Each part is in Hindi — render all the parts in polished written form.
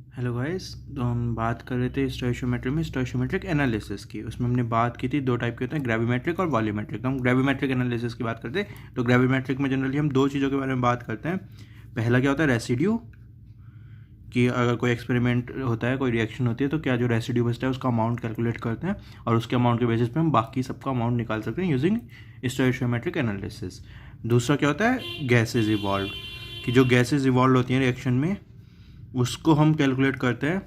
Hello guys. तो हम बात कर रहे थे स्टोइशियोमेट्री में स्टोइशियोमेट्रिक एनालिसिस की। उसमें हमने बात की थी दो टाइप के होते हैं, ग्रेविमेट्रिक और वॉल्यूमेट्रिक। हम ग्रेविमेट्रिक एनालिसिस की बात करते हैं। तो ग्रेविमेट्रिक में जनरली हम दो चीज़ों के बारे में बात करते हैं। पहला क्या होता है, रेसिड्यू, कि अगर कोई एक्सपेरिमेंट होता है, कोई रिएक्शन होती है, तो क्या जो रेसिड्यू बचता है उसका अमाउंट कैलकुलेट करते हैं और उसके अमाउंट के बेसिस पे हम बाकी सबका अमाउंट निकाल सकते हैं यूजिंग स्टोइशियोमेट्रिक एनालिसिस। दूसरा क्या होता है, गैसेज इवॉल्व, कि जो गैसेज इवॉल्व होती हैं रिएक्शन में उसको हम कैलकुलेट करते हैं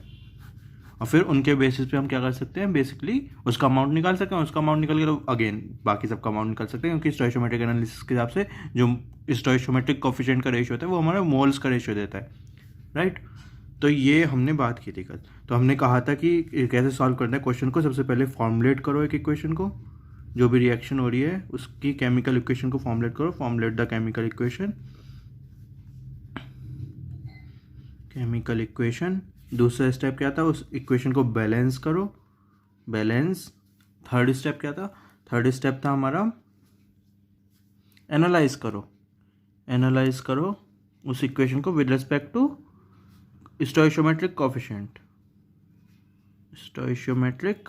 और फिर उनके बेसिस पे हम क्या कर सकते हैं, बेसिकली उसका अमाउंट निकाल सकते हैं। उसका अमाउंट निकल के तो अगेन बाकी सबका अमाउंट निकाल सकते हैं, क्योंकि स्टोइशियोमेट्रिक एनालिसिस के हिसाब से जो स्टोइशियोमेट्रिक कोफिशिएंट का रेशियो होता है वो हमारा मोल्स का रेशियो देता है, राइट। तो ये हमने बात की थी कल। तो हमने कहा था कि कैसे सॉल्व करना है क्वेश्चन को। सबसे पहले फॉर्मुलेट करो एक इक्वेशन को, जो भी रिएक्शन हो रही है उसकी केमिकल इक्वेशन को फॉर्मुलेट करो। Formulate the chemical equation, chemical equation. दूसरा स्टेप क्या था, उस इक्वेशन को बैलेंस करो, बैलेंस। थर्ड स्टेप क्या था, थर्ड स्टेप था हमारा एनालाइज करो, एनालाइज करो उस इक्वेशन को with respect to stoichiometric coefficient, stoichiometric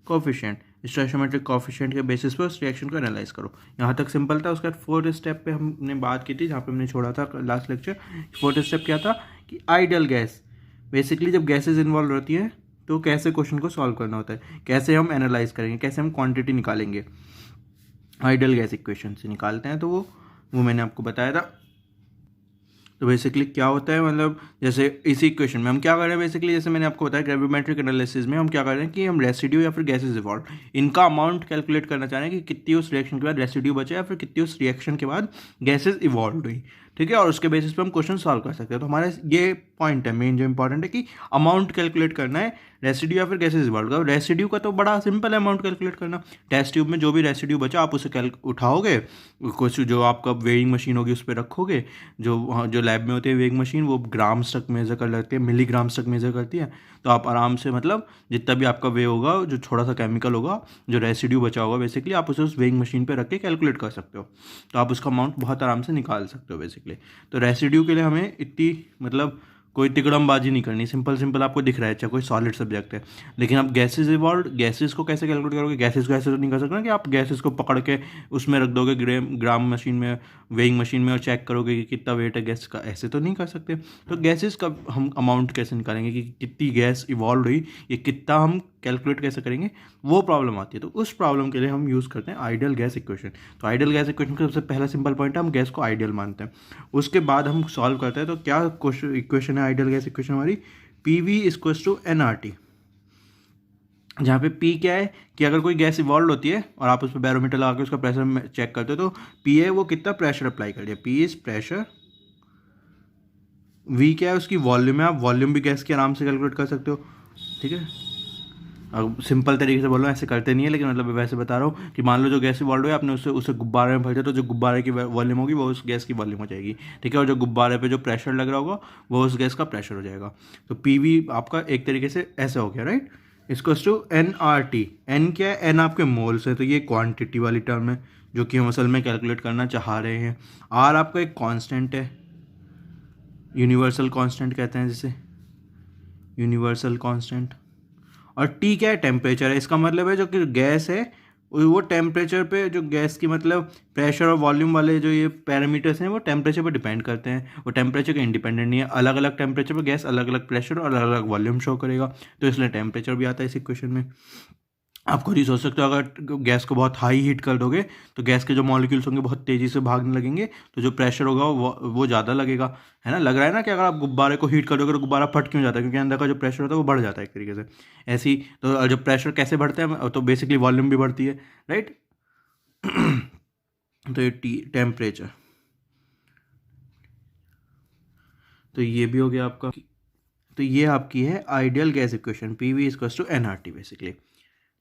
coefficient. Stoichiometric coefficient के बेसिस पर उस रिएक्शन को एनालाइज करो। यहाँ तक सिंपल था। उसके बाद फोर्थ स्टेप पे हमने बात की थी, जहाँ पे हमने छोड़ा था लास्ट लेक्चर। फोर्थ स्टेप क्या था कि आइडियल गैस, बेसिकली जब गैसेज इन्वॉल्व होती है तो कैसे क्वेश्चन को सॉल्व करना होता है, कैसे हम एनालाइज करेंगे, कैसे हम क्वांटिटी निकालेंगे आइडियल गैस इक्वेशन से निकालते हैं। तो वो मैंने आपको बताया था। तो बेसिकली क्या होता है, मतलब जैसे इसी इक्वेशन में हम क्या कर रहे हैं, बेसिकली जैसे मैंने आपको बताया ग्रेविमेट्रिक एनालिसिस में हम क्या कर रहे हैं कि हम रेसिड्यू या फिर गैसेज इवॉल्व, इनका अमाउंट कैलकुलेट करना चाह रहे हैं कि कितनी उस रिएक्शन के बाद रेसिड्यू बचे या फिर कितनी उस रिएक्शन के बाद गैसेज इवॉल्व हुई, ठीक है। और उसके बेसिस पे हम क्वेश्चन सॉल्व कर सकते हैं। तो हमारा ये पॉइंट है मेन जो इंपॉर्टेंट है कि अमाउंट कैलकुलेट करना है रेसिड्यू या फिर गैसेज इवॉल्व का। रेसिड्यू का तो बड़ा सिंपल है अमाउंट कैलकुलेट करना। टेस्ट ट्यूब में जो भी रेसिड्यू बचा आप उसे उठाओगे, कुछ जो आपका वेइंग मशीन होगी उस पर रखोगे। जो लैब में होती है वेइंग मशीन वो ग्राम्स तक मेज़र कर लेती है, मिलीग्राम्स तक मेज़र करती है। तो आप आराम से, मतलब जितना भी आपका वे होगा, जो थोड़ा सा केमिकल होगा, जो रेसिड्यू बचा होगा, बेसिकली आप उसे उस वेइंग मशीन पे रख के कैलकुलेट कर सकते हो। तो आप उसका अमाउंट बहुत आराम से निकाल सकते हो बेसिकली। तो रेसिड्यू के लिए हमें इतनी, मतलब कोई तिकड़मबाजी नहीं करनी, सिंपल सिंपल आपको दिख रहा है, चाहे कोई सॉलिड सब्जेक्ट है। लेकिन आप गैसेज इवॉल्व, गैसेज को कैसे कैलकुलेट करोगे, गैसेज को ऐसे तो नहीं कर सकते ना कि आप गैसेज को पकड़ के उसमें रख दोगे ग्राम मशीन में, वेइंग मशीन में, और चेक करोगे कि कितना वेट है गैस का। ऐसे तो नहीं कर सकते। तो गैसेज का हम अमाउंट कैसे निकालेंगे कि कितनी गैस इवॉल्व हुई, ये कितना हम कैलकुलेट कैसे करेंगे, वो प्रॉब्लम आती है। तो उस प्रॉब्लम के लिए हम यूज़ करते हैं आइडियल गैस इक्वेशन। तो आइडियल गैस इक्वेशन का सबसे पहला सिंपल पॉइंट है, हम गैस को आइडियल मानते हैं। उसके बाद हम सॉल्व करते हैं। तो क्या क्वेश्चन इक्वेशन है आइडियल गैस इक्वेशन हमारी, P V equals to N R T, जहाँ पे पी क्या है कि अगर कोई गैस इवॉल्व होती है और आप उस पर बैरोमीटर लगा के उसका प्रेशर चेक करते हो, तो पी है वो कितना प्रेशर अप्लाई कर दिया, पी इज प्रेशर। वी क्या है, उसकी वॉल्यूम है। आप वॉल्यूम भी गैस के आराम से कैलकुलेट कर सकते हो, ठीक है। अब सिंपल तरीके से बोल रहा हूँ, ऐसे करते नहीं है, लेकिन मतलब वैसे बता रहा हूँ कि मान लो जो गैस इवॉल्व है आपने उसे गुब्बारे में भर दिया, तो जो गुब्बारे की वॉल्यूम होगी वो उस गैस की वॉल्यूम हो जाएगी, ठीक है। और जो गुब्बारे पे जो प्रेशर लग रहा होगा वो उस गैस का प्रेशर हो जाएगा। तो पी वी आपका एक तरीके से ऐसे हो गया, राइट। इसको to N R T. N क्या है, एन आपके मोल्स है, तो ये क्वांटिटी वाली टर्म है जो कि हम असल में कैलकुलेट करना चाह रहे हैं। आर आपका एक कांस्टेंट है, यूनिवर्सल कांस्टेंट कहते हैं जिसे, यूनिवर्सल कांस्टेंट। और टी क्या है, टेम्परेचर है। इसका मतलब है जो कि गैस है वो टेम्परेचर पे, जो गैस की मतलब प्रेशर और वॉल्यूम वाले जो ये पैरामीटर्स हैं वो टेम्परेचर पर डिपेंड करते हैं, वो टेम्परेचर के इंडिपेंडेंट नहीं है। अलग अलग टेम्परेचर पर गैस अलग अलग प्रेशर और अलग अलग वॉल्यूम शो करेगा, तो इसलिए टेम्परेचर भी आता है इस इक्वेशन में। आप खुद ही सोच सकते हो, अगर गैस को बहुत हाई हीट कर दोगे तो गैस के जो मॉलिक्यूल्स होंगे बहुत तेज़ी से भागने लगेंगे, तो जो प्रेशर होगा वो ज़्यादा लगेगा, है ना। लग रहा है ना कि अगर आप गुब्बारे को हीट कर दोगे तो गुब्बारा फट क्यों जाता है, क्योंकि अंदर का जो प्रेशर होता है वो बढ़ जाता है एक तरीके से। ऐसे ही तो जब प्रेशर कैसे बढ़ता है, तो बेसिकली वॉल्यूम भी बढ़ती है, राइट। तो ये टेम्परेचर, तो ये भी हो गया आपका। तो ये आपकी है ideal gas equation, P V equals to N R T basically,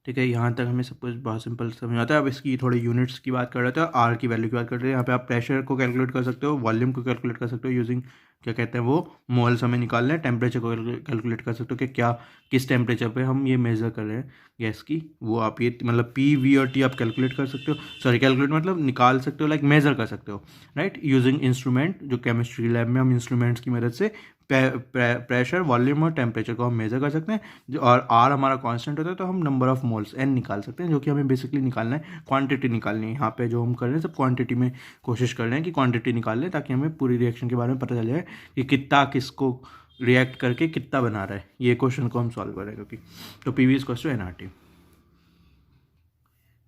ठीक है। यहाँ तक हमें सब कुछ बहुत सिंपल समझ आता है। अब इसकी थोड़ी यूनिट्स की बात कर रहे थे और आर की वैल्यू की बात कर रहे हैं। यहाँ पे आप प्रेशर को कैलकुलेट कर सकते हो, वॉल्यूम को कैलकुलेट कर सकते हो यूजिंग क्या कहते हैं वो मोल्स हमें निकालना है, टेम्परेचर को कैलकुलेट कर सकते हो कि क्या किस टेम्परेचर पे हम ये मेज़र कर रहे हैं गैस की, वो आप ये मतलब पी वी और टी आप कैलकुलेट कर सकते हो, सॉरी कैलकुलेट मतलब निकाल सकते हो, लाइक मेज़र कर सकते हो, राइट, यूजिंग इंस्ट्रूमेंट, जो केमिस्ट्री लैब में हम इंस्ट्रूमेंट्स की मदद से प्रेशर, वॉल्यूम और टेम्परेचर को हम मेज़र कर सकते हैं। जो और आर हमारा कांस्टेंट होता है तो हम नंबर ऑफ मोल्स एन निकाल सकते हैं, जो कि हमें बेसिकली निकालना है, क्वांटिटी निकालनी है। यहाँ पे जो हम कर रहे हैं सब क्वांटिटी में कोशिश कर रहे हैं कि क्वांटिटी निकाल लें, ताकि हमें पूरी रिएक्शन के बारे में पता चल जाए कि कितना किसको रिएक्ट करके कितना बना रहा है, ये क्वेश्चन को हम सॉल्व कर रहे हैं, क्योंकि तो P V is question N R T.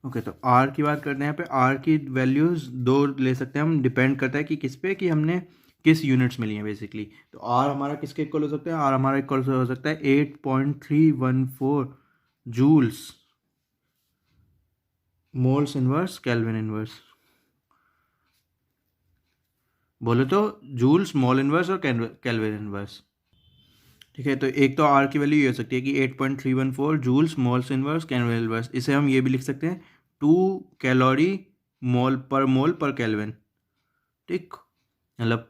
Okay, तो आर की बात करते हैं। यहाँ पे आर की वैल्यूज़ दो ले सकते हैं हम, डिपेंड करता है कि किस पे, कि हमने किस यूनिट्स में लिए हैं बेसिकली। तो आर हमारा किसके इक्वल हो सकता है, आर हमारा इक्वल हो सकता है 8.314 joules moles inverse kelvin inverse. बोले तो जूल्स मोल इनवर्स और केल्विन इनवर्स। ठीक है, तो एक तो आर की वैल्यू ये हो सकती है कि 8.314 joules moles inverse kelvin inverse. इसे हम ये भी लिख सकते हैं 2 कैलोरी मोल पर केल्विन। ठीक, मतलब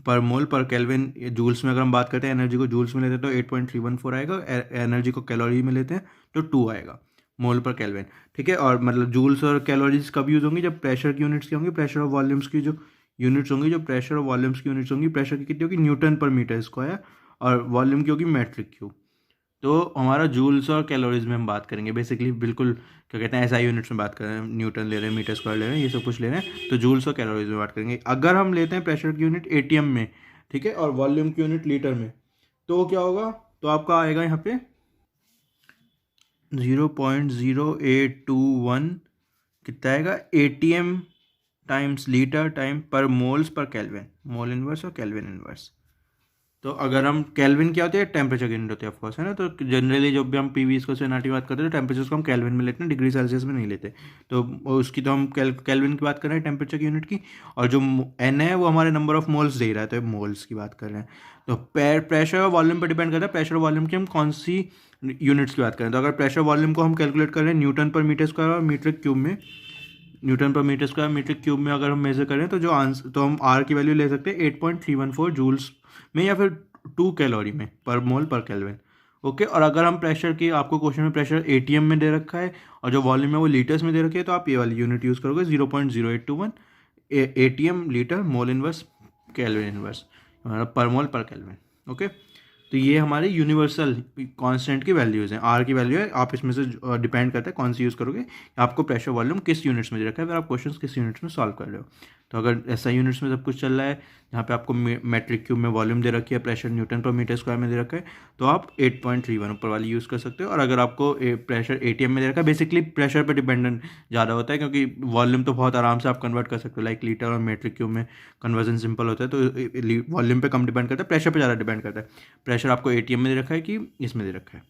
पर मोल पर केल्विन, जूल्स में अगर हम बात करते हैं, एनर्जी को जूल्स में लेते हैं तो 8.314 आएगा, एनर्जी को कैलोरी में लेते हैं तो 2 आएगा मोल पर केल्विन। ठीक है, और मतलब जूल्स और कैलोरीज कब यूज़ होंगी, जब प्रेशर की यूनिट्स की होंगी, प्रेशर और वॉल्यूम्स की जो यूनिट्स होंगी, जो प्रेशर और वॉल्यूम्स की यूनिट्स होंगी, प्रेशर की कितनी होगी, न्यूटन पर मीटर स्क्वायर, और वॉल्यूम की होगी मेट्रिक क्यूब। तो हमारा जूल्स और कैलोरीज में हम बात करेंगे बेसिकली, बिल्कुल क्या कहते हैं एसआई यूनिट्स में बात कर रहे हैं, न्यूटन ले रहे हैं, मीटर स्क्वायर ले रहे हैं, ये सब कुछ ले रहे हैं, तो जूल्स और कैलोरीज में बात करेंगे। अगर हम लेते हैं प्रेशर की यूनिट एटीएम में, ठीक है, और वॉल्यूम की यूनिट लीटर में, तो क्या होगा, तो आपका आएगा यहाँ पे 0.0821 कितना आएगा, एटीएम टाइम्स लीटर टाइम पर मोल्स पर केल्विन, मोल इनवर्स और केल्विन इनवर्स। तो अगर हम केल्विन क्या होती है, टेम्परेचर यूनिट होती है ऑफकोर्स, है ना, तो जनरली जब भी हम पी वी को एनआरटी बात करते हैं तो टेम्परेचर को हम केल्विन में लेते हैं, डिग्री सेल्सियस में नहीं लेते। तो उसकी तो हम केल्विन की बात कर रहे हैं टेम्परेचर की यूनिट की, और जो एन है वो हमारे नंबर ऑफ मोल्स दे रहा है, तो मोल्स की बात कर रहे हैं। तो प्रेशर और वॉल्यूम पर डिपेंड करता है, प्रेशर और वॉल्यूम की हम कौन सी यूनिट्स की बात करें। तो अगर प्रेशर वॉल्यूम को हम कैलकुलेट कर रहे हैं न्यूटन पर मीटर स्क्वायर और मीटर क्यूब में, न्यूटन पर मीटर स्क्वायर मीटर क्यूब में अगर हम मेजर करें, तो जो आंसर, तो हम आर की वैल्यू ले सकते हैं 8.314 जूल्स में, या फिर 2 कैलोरी में पर मोल पर केल्विन। ओके, और अगर हम प्रेशर की, आपको क्वेश्चन में प्रेशर एटीएम में दे रखा है और जो वॉल्यूम है वो लीटर्स में दे रखी है, तो आप ये वाली यूनिट यूज़ करोगे 0.0821 ATM litre mole inverse kelvin inverse, पर मोल पर केल्विन। ओके, तो ये हमारे यूनिवर्सल कांस्टेंट की वैल्यूज़ हैं। आर की वैल्यू है, आप इसमें से डिपेंड करता है कौन सी यूज़ करोगे, आपको प्रेशर वॉल्यूम किस यूनिट्स में दे रखा है, फिर आप क्वेश्चंस किस यूनिट्स में सॉल्व कर रहे हो। तो अगर ऐसा यूनिट्स में सब कुछ चल रहा है, जहाँ पे आपको मेट्रिक क्यूब में वॉल्यूम दे रखी है, प्रेशर न्यूटन पर मीटर स्क्वायर में दे रखा है, तो आप 8.31 ऊपर वाली यूज़ कर सकते हो। और अगर आपको प्रेशर एटीएम में दे रखा है, बेसिकली प्रेशर पर डिपेंडेंट ज़्यादा होता है, क्योंकि वॉल्यूम तो बहुत आराम से आप कन्वर्ट कर सकते हो, लाइक लीटर और मेट्रिक क्यूब में कन्वर्जन सिंपल होता है, तो वॉल्यूम पे कम डिपेंड करता है, प्रेशर पे ज़्यादा डिपेंड करता है। प्रेशर आपको एटीएम में दे रखा है कि इसमें दे रखा है,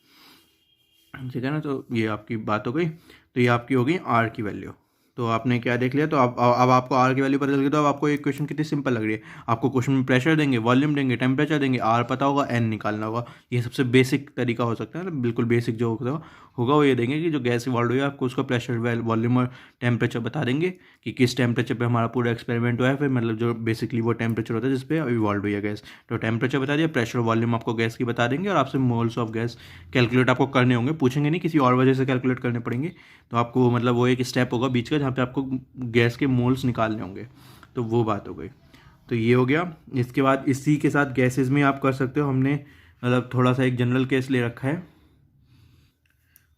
ठीक है ना, तो ये आपकी बात हो गई। तो ये आपकी हो गई आर की वैल्यू। तो आपने क्या देख लिया, तो अब आपको आर की वैल्यू पता चल गई, तो अब आपको एक क्वेश्चन कितनी सिंपल लग रही है। आपको क्वेश्चन में प्रेशर देंगे, वॉल्यूम देंगे, टेम्परेचर देंगे, आर पता होगा, एन निकालना होगा। ये सबसे बेसिक तरीका हो सकता है ना, बिल्कुल बेसिक जो होगा वो ये देंगे कि जो गैस इवॉल्व हुई है, आपको उसका प्रेशर, वॉल्यूम और टेम्परेचर बता देंगे कि किस टेम्परेचर पे हमारा पूरा एक्सपेरिमेंट हुआ है, फिर मतलब जो बेसिकली वो टेम्परेचर होता है जिस पे इवॉल्व हुई है गैस। तो टेम्परेचर बता दिया, प्रेशर वॉल्यूम आपको गैस की बता देंगे, और आपसे मोल्स ऑफ गैस कैलकुलेट आपको करने होंगे, पूछेंगे नहीं, किसी और वजह से कैलकुलेट करने पड़ेंगे। तो आपको मतलब वो एक स्टेप होगा बीच का, जहाँ पे आपको गैस के मोल्स निकालने होंगे। तो वो बात हो गई। तो ये हो गया। इसके बाद इसी के साथ गैसेस में आप कर सकते हो। हमने मतलब थोड़ा सा एक जनरल केस ले रखा है।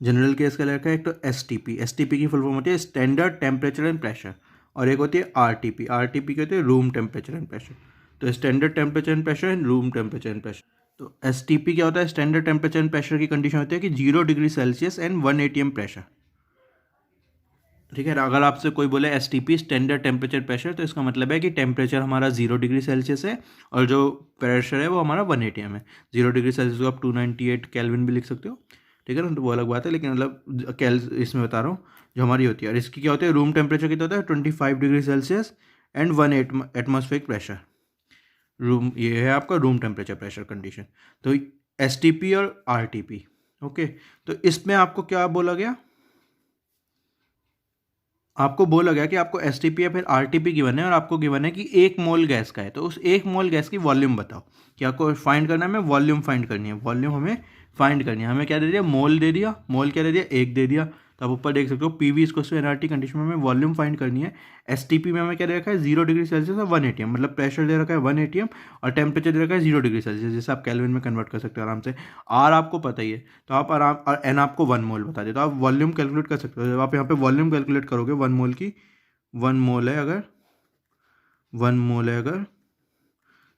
जनरल केस का ले रखा है एक तो एसटीपी। एसटीपी की फुल फॉर्म होती है स्टैंडर्ड टेम्परेचर एंड प्रेशर, और एक होती है आरटीपी। आरटीपी कहते हैं रूम टेम्परेचर एंड प्रेशर। तो standard temperature and pressure and room temperature and pressure. तो एसटीपी क्या होता है, स्टैंडर्ड टेम्परेचर एंड प्रेशर की कंडीशन होती है कि 0 degree Celsius and 1 ATM pressure. ठीक है, अगर आपसे कोई बोले S T P standard temperature pressure, तो इसका मतलब है कि टेम्परेचर हमारा 0 डिग्री सेल्सियस है और जो प्रेशर है वो हमारा 1 एटीएम है। 0 डिग्री सेल्सियस को आप 298 केल्विन भी लिख सकते हो, ठीक है ना, तो वो अलग बात है, लेकिन मतलब इसमें बता रहा हूँ जो हमारी होती है। और इसकी क्या होती है, रूम टेम्परेचर कितना होता है 25 degree Celsius and 1 atmospheric pressure. Room, ये है आपका रूम टेम्परेचर प्रेशर कंडीशन। तो एस टी पी और आर टी पी। ओके, तो इसमें आपको क्या बोला गया, आपको बोला गया कि आपको एसटीपी या फिर आरटीपी गिवन है और आपको गिवन है कि 1 मोल गैस का है, तो उस 1 मोल गैस की वॉल्यूम बताओ। कि आपको फाइंड करना है, हमें वॉल्यूम फाइंड करनी है, वॉल्यूम हमें फाइंड करनी है। हमें क्या दे दिया, मोल दे दिया, मोल क्या दे दिया, 1 दे दिया। तो आप ऊपर देख सकते हो पीवी इसको एनआरटी कंडीशन में हमें वॉल्यूम फाइंड करनी है। एसटीपी में हमें क्या दे रखा है, 0 डिग्री सेल्सियस और 1 एटीएम, मतलब प्रेशर दे रखा है 1 एटीएम और टेम्परेचर दे रखा है 0 डिग्री सेल्सियस, जैसे आप केल्विन में कन्वर्ट कर सकते हो आराम से। आर आपको पता ही है, तो आप आराम, और एन आपको 1 मोल बता दिया, तो आप वॉल्यूम कैलकुलेट कर सकते हो। जब आप यहाँ पे वॉल्यूम कैलकुलेट करोगे 1 मोल की, 1 मोल है अगर, 1 मोल है अगर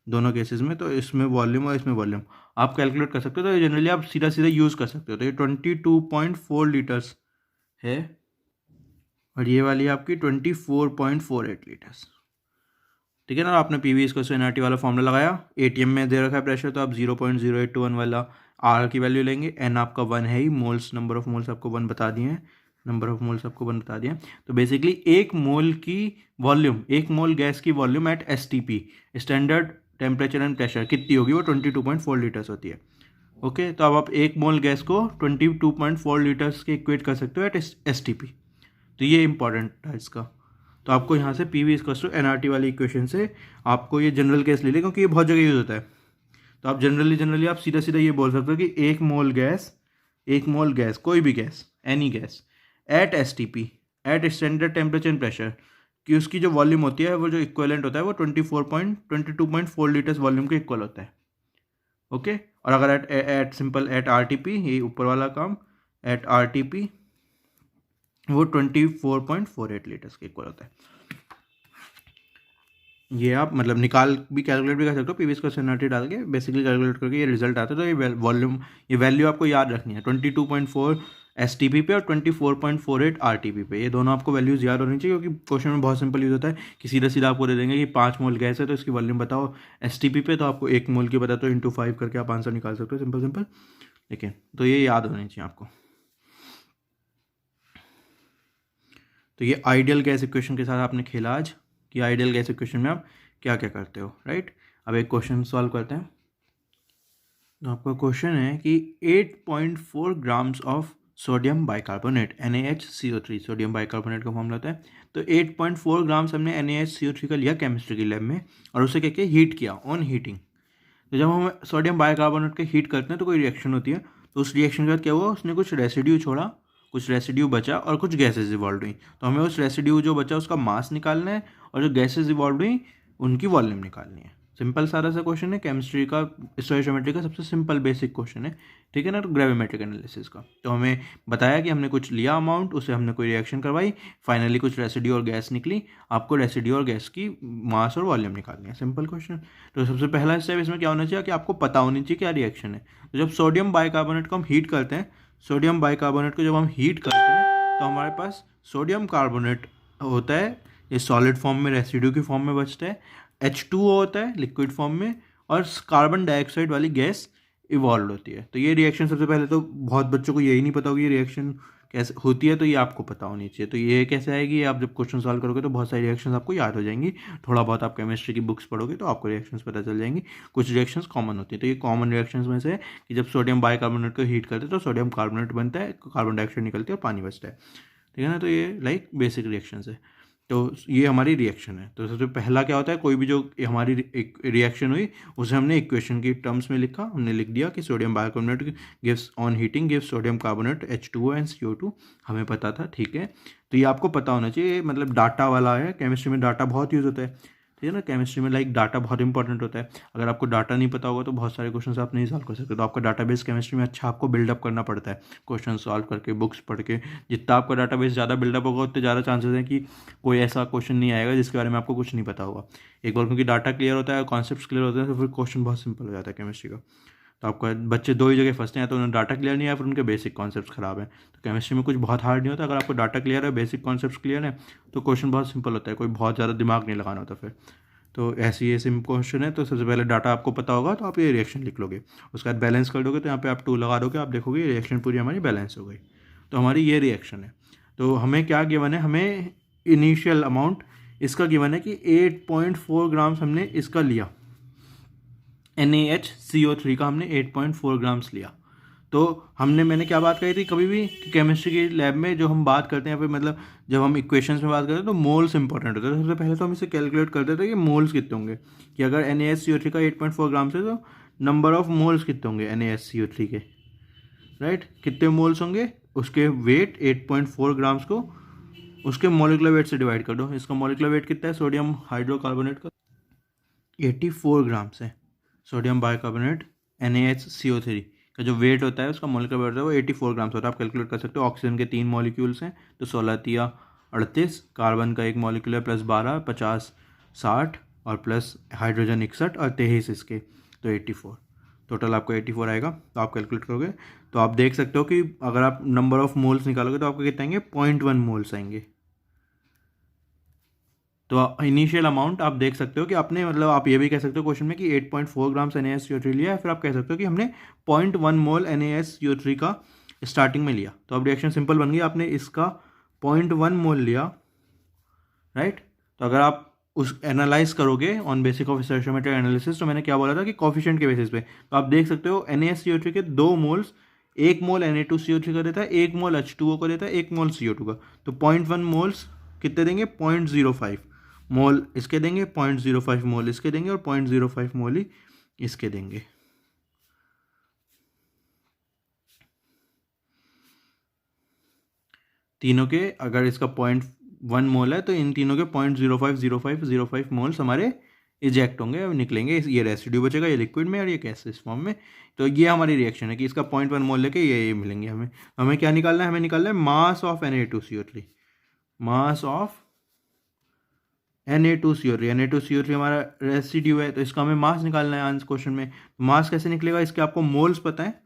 दोनों केसेस में, तो इसमें वॉल्यूम और इसमें वॉल्यूम आप कैलकुलेट कर सकते हो। तो ये जनरली आप सीधा सीधा यूज़ कर सकते हो। तो ये 22.4 लीटर्स है और ये वाली आपकी 24.48 लीटर्स, ठीक है ना। आपने पी वी इसको एनआरटी वाला फॉर्मूला लगाया, एटीएम में दे रखा है प्रेशर, तो आप 0.0821 वाला आर की वैल्यू लेंगे। एन आपका 1 है ही, मोल्स नंबर ऑफ मोल्स आपको 1 बता दिए हैं, नंबर ऑफ मोल्स आपको 1 बता दिए हैं। तो बेसिकली 1 मोल की वॉल्यूम, 1 मोल गैस की volume at STP, standard temperature and pressure, कितनी होगी, वो 22.4 लीटर्स होती है। ओके, तो अब आप 1 मोल गैस को 22.4 लीटर्स के इक्वेट कर सकते हो एट एसटीपी। तो ये इंपॉर्टेंट है इसका। तो आपको यहाँ से P V equals to N R T वाली इक्वेशन से आपको ये जनरल केस ले लें, क्योंकि ये बहुत जगह यूज होता है। तो आप जनरली आप सीधा सीधा ये बोल सकते हो कि 1 मोल गैस, 1 मोल गैस, कोई भी gas, any gas at S T P, at standard temperature and pressure, कि उसकी जो वॉल्यूम होती है, वो जो इक्वलेंट होता है वो 22.4 लीटर्स वॉल्यूम के इक्वल होता है। ओके, और अगर at simple at R T P, ये ऊपर वाला काम, एट आर टी पी वो 24.48 लीटर्स के इक्वल होता है। ये आप मतलब निकाल भी, कैलकुलेट भी कर सकते हो, पीवी को एनआरटी डाल के बेसिकली कैलकुलेट करके ये रिजल्ट आता है। तो ये वॉल्यूम, ये वैल्यू आपको याद रखनी है, 22.4 एसटीपी पे और 24.48 आरटीपी पे। ये दोनों आपको वैल्यूज याद होनी चाहिए, क्योंकि क्वेश्चन में बहुत सिंपल यूज होता है कि सीधा सीधा आपको दे देंगे कि 5 मोल गैस है तो इसकी वॉल्यूम बताओ एसटीपी पे, तो आपको 1 मोल की बता तो इंटू 5 करके आप आंसर निकाल सकते हो, सिंपल सिंपल। ठीक है, तो ये याद होनी चाहिए आपको। तो ये आइडियल गैस इक्वेशन के साथ आपने खेला आज, कि आइडियल गैस इक्वेशन में आप क्या क्या करते हो, राइट। अब एक क्वेश्चन सॉल्व करते हैं। तो आपका क्वेश्चन है कि 8.4 grams of sodium bicarbonate NaHCO3, sodium bicarbonate का फॉर्मूला होता है। तो 8.4 ग्राम्स हमने NaHCO3 का लिया केमिस्ट्री की लैब में, और उसे क्या किया, हीट किया, ऑन हीटिंग। तो जब हम सोडियम बाइकार्बोनेट के हीट करते हैं तो कोई रिएक्शन होती है, तो उस रिएक्शन के बाद क्या हुआ, उसने कुछ रेसिड्यू छोड़ा, कुछ रेसिड्यू बचा और कुछ गैसेज इवॉल्व हुई। तो हमें उस रेसिड्यू जो बचा उसका मास निकालना है, और जो गैसेज इवॉल्व हुई उनकी वॉल्यूम निकालनी है। सिंपल सारा सा क्वेश्चन है, केमिस्ट्री का, स्टोइकियोमेट्री का सबसे सिंपल बेसिक क्वेश्चन है, ठीक है ना। तो ग्रेविमेट्रिक एनालिसिस का तो हमें बताया कि हमने कुछ लिया अमाउंट, उसे हमने कोई रिएक्शन करवाई, फाइनली कुछ रेसिड्यू और गैस निकली, आपको रेसिड्यू और गैस की मास और वॉल्यूम निकालनी है, सिंपल क्वेश्चन। तो सबसे पहला स्टेप इसमें क्या होना चाहिए कि आपको पता होनी चाहिए क्या रिएक्शन है। तो जब सोडियम बाइकार्बोनेट को हम हीट करते हैं, सोडियम बाइकार्बोनेट को जब हम हीट करते हैं तो हमारे पास सोडियम कार्बोनेट होता है, ये सॉलिड फॉर्म में रेसिड्यू की फॉर्म में बचता है, H2O होता है लिक्विड फॉर्म में, और कार्बन डाइऑक्साइड वाली गैस इवॉल्व होती है। तो ये रिएक्शन सबसे पहले तो बहुत बच्चों को यही नहीं पता होगी ये रिएक्शन कैसे होती है, तो ये आपको पता होनी चाहिए। तो ये कैसे आएगी, आप जब क्वेश्चन सॉल्व करोगे तो बहुत सारी रिएक्शंस आपको याद हो जाएंगी। थोड़ा बहुत आप केमिस्ट्री की बुक्स पढ़ोगे तो आपको रिएक्शंस पता चल जाएंगी। कुछ रिएक्शंस कॉमन होती है, तो ये कॉमन रिएक्शंस में से है कि जब सोडियम बाइकार्बोनेट को हीट करते हैं तो सोडियम कार्बोनेट बनता है, कार्बन डाइऑक्साइड निकलती है और पानी बचता है, ठीक है ना। तो ये लाइक बेसिक रिएक्शंस है। तो ये हमारी रिएक्शन है। तो सबसे पहला क्या होता है, कोई भी जो हमारी एक रिएक्शन हुई उसे हमने इक्वेशन की टर्म्स में लिखा, हमने लिख दिया कि sodium bicarbonate gives on heating gives sodium carbonate H2O and CO2, हमें पता था, ठीक है। तो ये आपको पता होना चाहिए, मतलब डाटा वाला है, केमिस्ट्री में डाटा बहुत यूज़ होता है, ठीक है ना। केमिस्ट्री में लाइक डाटा बहुत इंपॉर्टेंट होता है। अगर आपको डाटा नहीं पता होगा तो बहुत सारे क्वेश्चन आप नहीं सॉल्व कर सकते। तो आपका डाटाबेस केमिस्ट्री में अच्छा आपको बिल्डअप करना पड़ता है, क्वेश्चन सॉल्व करके, बुक्स पढ़ के। जितना आपका डाटाबेस ज़्यादा बिल्डअप होगा उतने ज़्यादा चांसेस हैं कि कोई ऐसा क्वेश्चन नहीं आएगा जिसके बारे में आपको कुछ नहीं पता होगा। एक बार क्योंकि डाटा क्लियर होता है, कॉन्सेप्ट क्लियर होते हैं, तो फिर क्वेश्चन बहुत सिंपल हो जाता है केमिस्ट्री का। तो आपका बच्चे दो ही जगह फंसते हैं, तो उन्हें डाटा क्लियर नहीं है, फिर उनके बेसिक कॉन्सेप्ट्स खराब हैं। तो केमिस्ट्री में कुछ बहुत हार्ड नहीं होता, अगर आपको डाटा क्लियर है, बेसिक कॉन्सेप्ट्स क्लियर है, तो क्वेश्चन बहुत सिंपल होता है, कोई बहुत ज़्यादा दिमाग नहीं लगाना होता फिर। तो ऐसी ये सिंपल क्वेश्चन है। तो सबसे पहले डाटा आपको पता होगा तो आप ये रिएक्शन लिख लोगे, उसके बाद बैलेंस कर दोगे, तो यहाँ पे आप 2 लगा दोगे, आप देखोगे ये रिएक्शन पूरी हमारी बैलेंस हो गई। तो हमारी ये रिएक्शन है। तो हमें क्या गिवन है, हमें इनिशियल अमाउंट इसका गिवन है कि 8.4 ग्राम्स हमने इसका लिया, NaHCO3 का हमने 8.4 ग्राम्स लिया। तो मैंने क्या बात कही थी कभी भी कि केमिस्ट्री की लैब में जो हम बात करते हैं, फिर मतलब जब हम इक्वेशंस में बात करते हैं तो मोल्स इंपॉर्टेंट होता है। तो सबसे पहले तो हम इसे कैलकुलेट करते थे कि मोल्स कितने होंगे, कि अगर NaSCO3 का 8.4 ग्राम से तो नंबर ऑफ मोल्स कितने होंगे NaSCO3 के, राइट। कितने मोल्स होंगे, उसके वेट 8.4 ग्राम्स को उसके मॉलिक्यूलर वेट से डिवाइड कर दो। इसका मॉलिक्यूलर वेट कितना है सोडियम हाइड्रोकार्बोनेट का, 84 ग्राम्स है। सोडियम बाइकार्बोनेट NaHCO3 का जो वेट होता है, उसका मॉलिक्यूलर वेट होता है वो 84 ग्राम्स होता है। आप कैलकुलेट कर सकते हो। ऑक्सीजन के 3 मॉलिक्यूल्स हैं तो 16 तिया 38, कार्बन का एक मॉलिक्यूल है प्लस 12 50 60 और प्लस हाइड्रोजन 61 और 23 इसके, तो 84 टोटल आपको 84 आएगा। तो आप कैलकुलेट करोगे तो आप देख सकते हो कि अगर आप नंबर ऑफ मोल्स निकालोगे तो आपको कितने आएंगे, 0.1 मोल्स आएंगे। तो इनिशियल अमाउंट आप देख सकते हो कि आपने मतलब आप ये भी कह सकते हो क्वेश्चन में कि 8.4 ग्राम्स NaSCO3 लिया है, फिर आप कह सकते हो कि हमने 0.1 मोल NaSCO3 का स्टार्टिंग में लिया। तो अब रिएक्शन सिंपल बन गई, आपने इसका 0.1 मोल लिया, राइट। तो अगर आप उस एनालाइज करोगे on basic of stoichiometric analysis, तो मैंने क्या बोला था कि कोफिशिएंट के बेसिस पे, तो आप देख सकते हो NaSCO3 के 2 मोल्स, 1 मोल Na2CO3 का देता है, 1 मोल H2O का देता है, 1 मोल CO2 का। तो 0.1 मोल्स कितने देंगे, 0.05 मोल इसके देंगे, 0.05 मोल इसके देंगे और 0.05 मोल ही इसके देंगे। तीनों के अगर इसका 0.1 मोल है तो इन तीनों के 0.050505 मोल्स हमारे इजेक्ट होंगे और निकलेंगे। ये रेसिड्यू बचेगा, ये लिक्विड में और ये गैसेस फॉर्म में। तो ये हमारी रिएक्शन है कि इसका 0.1 मोल लेके ये मिलेंगे हमें। हमें क्या निकालना है, हमें निकालना है mass of Na2CO3, mass of Na2CO3। Na2CO3 हमारा रेसिड्यू है तो इसका हमें मास निकालना है आंसर क्वेश्चन में। मास कैसे निकलेगा, इसके आपको मोल्स पता है,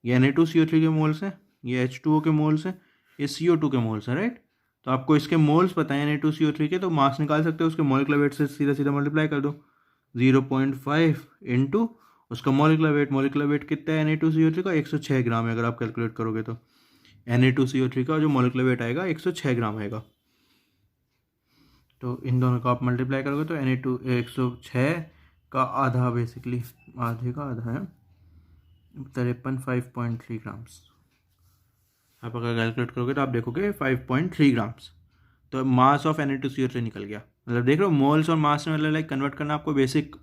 ये Na2CO3 के मोल्स हैं, ये H2O के मोल्स हैं, ये CO2 के मोल्स हैं, राइट। तो आपको इसके मोल्स पता है Na2CO3 के, तो मास निकाल सकते हो। उसके मॉलिक्यूलर वेट से सीधा सीधा मल्टीप्लाई कर दो, 0.5 इंटू उसका मॉलिक्यूलर वेट। मॉलिक्यूलर वेट कितना है Na2CO3 का, 106 ग्राम है। अगर आप कैलकुलेट करोगे तो Na2CO3 का जो मॉलिक्यूलर वेट आएगा 106 ग्राम आएगा। तो इन दोनों का आप मल्टीप्लाई करोगे तो Na2 106 का आधा, बेसिकली आधे का आधा है 53.5.3 ग्राम्स। आप अगर कैलकुलेट करोगे तो आप देखोगे 5.3 ग्राम्स। तो मास ऑफ Na2CO3 निकल गया। मतलब देख रहे हो मोल्स और मास में मतलब लाइक कन्वर्ट करना आपको बेसिक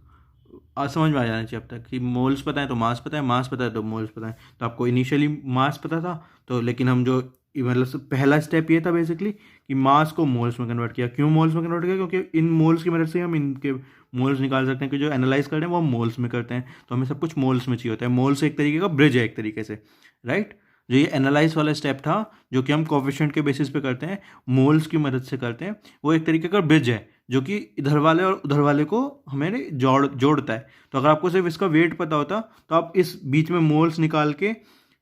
समझ में आ जाना चाहिए अब तक कि मोल्स पता है तो मास पता है, मास पता है तो मोल्स पता है। तो आपको इनिशियली मास पता था, तो लेकिन हम जो मतलब पहला स्टेप ये था बेसिकली कि मास को मोल्स में कन्वर्ट किया। क्यों मोल्स में कन्वर्ट किया, क्योंकि इन मोल्स की मदद से हम इनके मोल्स निकाल सकते हैं कि जो एनालाइज कर रहे हैं वो हम मोल्स में करते हैं। तो हमें सब कुछ मोल्स में चाहिए होता है। मोल्स एक तरीके का ब्रिज है एक तरीके से, राइट। जो ये एनालाइज वाला स्टेप था जो कि हम कोफिशिएंट के बेसिस पे करते हैं, मोल्स की मदद से करते हैं, वो एक तरीके का ब्रिज है जो कि इधर वाले और उधर वाले को हमें जोड़ता है। तो अगर आपको सिर्फ इसका वेट पता होता तो आप इस बीच में मोल्स निकाल के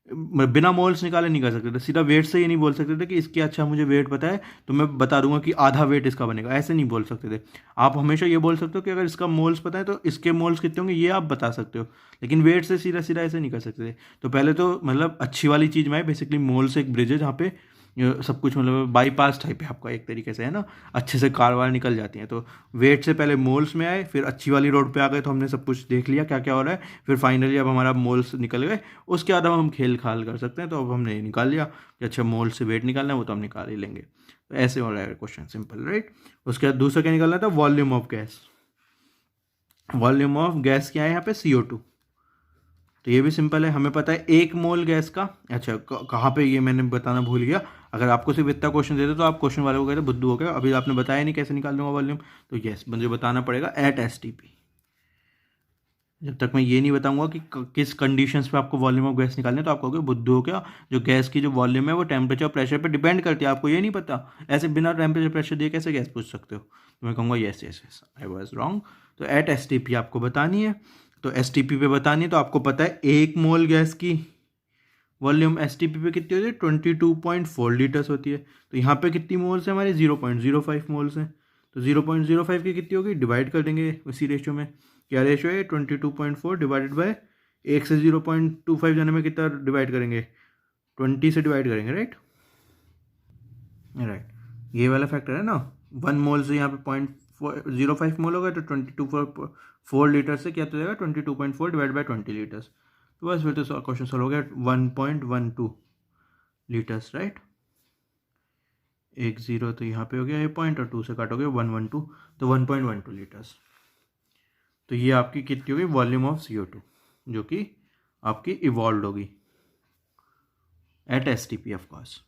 बिना मोल्स निकाले नहीं कर सकते थे। सीधा वेट से ये नहीं बोल सकते थे कि इसके अच्छा मुझे वेट पता है तो मैं बता दूंगा कि आधा वेट इसका बनेगा, ऐसे नहीं बोल सकते थे। आप हमेशा ये बोल सकते हो कि अगर इसका मोल्स पता है तो इसके मोल्स कितने होंगे ये आप बता सकते हो, लेकिन वेट से सीधा सीधा ऐसे नहीं कर सकते थे। तो पहले तो मतलब अच्छी वाली चीज़ में है, बेसिकली मोल्स एक ब्रिज है जहाँ पे सब कुछ मतलब बाईपास टाइप है आपका एक तरीके से, है ना। अच्छे से कार वार निकल जाती हैं। तो वेट से पहले मोल्स में आए, फिर अच्छी वाली रोड पे आ गए तो हमने सब कुछ देख लिया क्या क्या हो रहा है। फिर फाइनली अब हमारा मोल्स निकल गए, उसके बाद अब हम खेल खाल कर सकते हैं। तो अब हमने निकाल लिया कि अच्छा मोल से वेट निकालना है, वो तो हम निकाल ही लेंगे। तो ऐसे हो रहा है क्वेश्चन, सिंपल, राइट। उसके बाद दूसरा क्या निकालना था, volume of gas. Volume of gas क्या है यहाँ पे, CO2। तो ये भी सिंपल है, हमें पता है 1 मोल गैस का। अच्छा कहाँ पे ये मैंने बताना भूल गया। अगर आपको सिर्फ इतना क्वेश्चन देते तो आप क्वेश्चन वाले को कहते बुद्धू हो गया, अभी आपने बताया नहीं कैसे निकाल दूंगा वॉल्यूम। तो यस मुझे बताना पड़ेगा एट STP। जब तक मैं ये नहीं बताऊंगा कि किस कंडीशंस पे आपको वॉल्यूम ऑफ गैस निकालने, तो आप कहोगे बुद्धू हो क्या, जो गैस की जो वॉल्यूम है वो टेम्परेचर प्रेशर पे डिपेंड करती है, आपको ये नहीं पता, ऐसे बिना टेम्परेचर प्रेशर दिए कैसे गैस पूछ सकते हो। तो मैं कहूँगा yes yes yes I was wrong. तो एट STP आपको बतानी है। तो STP पे बतानी है तो आपको पता है 1 मोल गैस की वॉल्यूम STP पे कितनी होती है, 22.4 लीटर्स होती है। तो यहाँ पे कितनी मोल्स है हमारे, 0.05 मोल्स हैं। तो 0.05 की कितनी होगी, डिवाइड कर देंगे उसी रेशियो में। क्या रेशियो है, 22.4 डिवाइडेड बाय 1 से 0.25 जाने में कितना डिवाइड करेंगे, 20 से डिवाइड करेंगे, राइट। राइट ये वाला फैक्टर है ना। 1 मोल से यहाँ पे 0.05 मोल होगा तो 22.4 लीटर से क्या हो जाएगा, 22.4 डिवाइड बाई 20 लीटर्स। तो बस फिर तो क्वेश्चन सॉल्व हो गया। 1.12 लीटर्स, राइट। 10 तो यहाँ पे हो गया ये पॉइंट, और 2 से काटोगे 112, तो 1.12 लीटर्स। तो ये आपकी कितनी होगी वॉल्यूम ऑफ CO2, जो कि आपकी इवॉल्व होगी एट STP ऑफ कोर्स।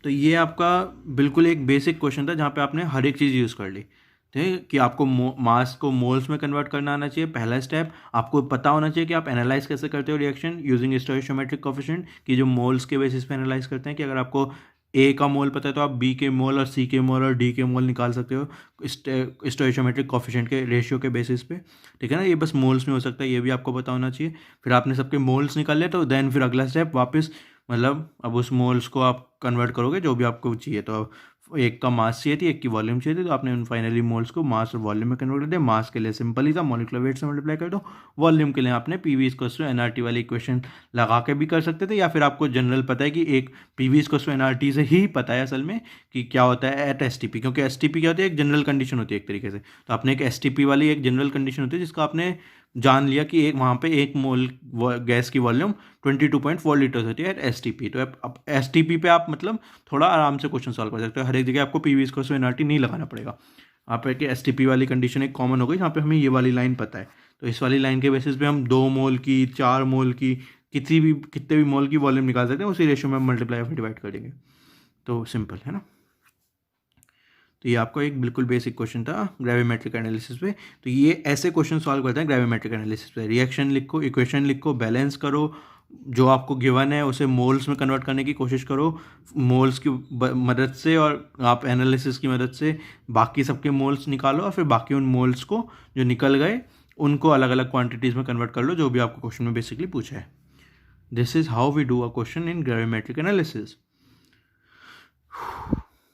तो ये आपका बिल्कुल एक बेसिक क्वेश्चन था जहाँ पे आपने हर एक चीज़ यूज़ कर ली, ठीक है, कि आपको मास को मोल्स में कन्वर्ट करना आना चाहिए, पहला स्टेप। आपको पता होना चाहिए कि आप एनालाइज कैसे करते हो रिएक्शन यूजिंग स्टोइचियोमेट्रिक कोएफिशिएंट, कि जो मोल्स के बेसिस पे एनालाइज करते हैं, कि अगर आपको A का मोल पता है तो आप B के मोल और C के मोल और D के मोल निकाल सकते हो स्टोइचियोमेट्रिक कोएफिशिएंट के रेशियो के बेसिस पे, ठीक है ना। ये बस मोल्स में हो सकता है, ये भी आपको पता होना चाहिए। फिर आपने सबके मोल्स निकाल लिया, तो देन फिर अगला स्टेप वापस, मतलब अब उस मोल्स को आप कन्वर्ट करोगे जो भी आपको चाहिए। तो अब एक का मास चाहिए थी, एक की वॉल्यूम चाहिए थी, तो आपने फाइनली मोल्स को मास और वॉल्यूम में कन्वर्ट कर दिया। मास के लिए सिंपल ही था, मॉलिक्यूलर वेट से मल्टीप्लाई कर दो। वॉल्यूम के लिए आपने PV इक्वल्स टू NRT वाली इक्वेशन लगा के भी कर सकते थे, या फिर आपको जनरल पता है कि एक PV इक्वल्स टू NRT से ही पता है असल में कि क्या होता है एट STP, क्योंकि STP क्या होती है, एक जनरल कंडीशन होती है एक तरीके से। तो आपने एक STP वाली एक जनरल कंडीशन होती है जिसका आपने जान लिया कि एक वहाँ पे एक मोल गैस की वॉल्यूम 22.4 लीटर्स होती है एट STP। तो अब STP पे आप मतलब थोड़ा आराम से क्वेश्चन सॉल्व कर सकते हो, हर एक जगह आपको PV इक्वल्स टू NRT नहीं लगाना पड़ेगा। आप एक STP वाली कंडीशन एक कॉमन हो गई जहाँ पे हमें ये वाली लाइन पता है, तो इस वाली लाइन के बेसिस पे हम 2 मोल की, 4 मोल की, कितने भी मोल की वॉल्यूम निकाल सकते हैं, उसी रेशियो में मल्टीप्लाई और डिवाइड कर देंगे। तो सिंपल है ना। तो ये आपका एक बिल्कुल बेसिक क्वेश्चन था ग्रेविमेट्रिक एनालिसिस पे। तो ये ऐसे क्वेश्चन सॉल्व करते हैं ग्रेविमेट्रिक एनालिसिस पे। रिएक्शन लिखो, इक्वेशन लिखो, बैलेंस करो, जो आपको गिवन है उसे मोल्स में कन्वर्ट करने की कोशिश करो मोल्स की मदद से, और आप एनालिसिस की मदद से बाकी सबके मोल्स निकालो, और फिर बाकी उन मोल्स को जो निकल गए उनको अलग अलग क्वान्टिटीज़ में कन्वर्ट कर लो, जो भी आपको क्वेश्चन में बेसिकली पूछा है। This is how we do a question in gravimetric analysis.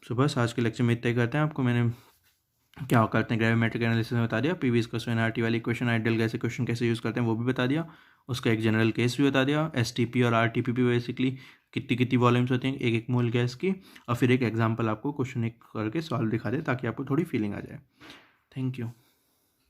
So बस आज के लेक्चर में इतना ही करते हैं। आपको मैंने क्या करते हैं ग्रेविमेट्रिक एनालिसिस में बता दिया, PV इक्वल्स टू NRT वाली इक्वेशन, आइडियल गैस इक्वेशन कैसे यूज़ करते हैं वो भी बता दिया, उसका एक जनरल केस भी बता दिया, STP और RTP पे बेसिकली कितनी कितनी वॉल्यूम्स होती हैं एक एक मोल गैस की, और फिर एक एग्जांपल आपको क्वेश्चन एक करके सॉल्व दिखा दे ताकि आपको थोड़ी फीलिंग आ जाए। Thank you.